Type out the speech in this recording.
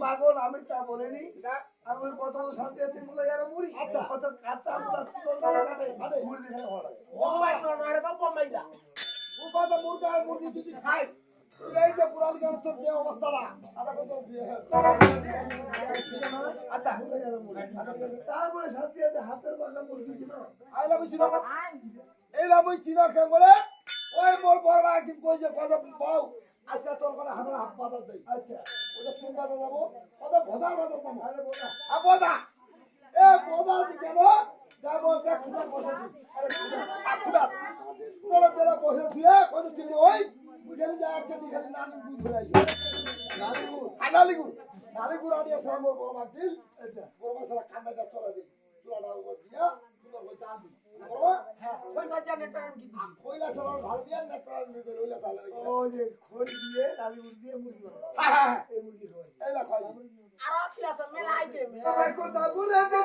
পাগল আমি তা বলিনি আমি প্রথম শান্তি আছে বলে যারা মুড়ি অর্থাৎ কাঁচা আমরা চিকন কাটে মুড়ি দিয়ে খাওয়া ও ভাই না রে বাবা মাইলা ও কথা মুরগা আর মুরগি যদি খাইস এই যে পুরান গান তোর যে অবস্থাটা আদা কত আচ্ছা তারপরে শান্তি আছে হাতের বাসা মুরগি ছিল আইলা বুঝছিল এইলা বুঝছিল কে বলে ওই মোর বড় একদিন কইছে কথা বাউ আজকে তোর করে আমরা হাত পাতা দেই আচ্ছা ওটা কোন পাতা যাব ওটা ভোদার পাতা দাম আরে বোদা বোদা এ বোদা দি কেন যাব একটা খুঁড়া বসে দি আরে খুঁড়া খুঁড়া তেরা বসে দিয়ে কত তুই ওই বুঝালি যা একটা দি খালি নানি দুধ ধরাই নালি গুড় আনিয়া সামর বড় মা দিল আচ্ছা বড় মা সারা কান্দাটা চলা দি চলাটা উপর দিয়া তোর কই দাম দি বড় হ্যাঁ কই বাজা নেটার কি কইলা সারা ভাল দিয়া নেটার নিবে লইলা তাহলে ও যে খই দিয়ে নালি গুড় দিয়ে মুরগি হ্যাঁ এই মুরগি খাই এইলা খাই আর আখিলা তো মেলা আইটেম ভাই কো দাবুরে দে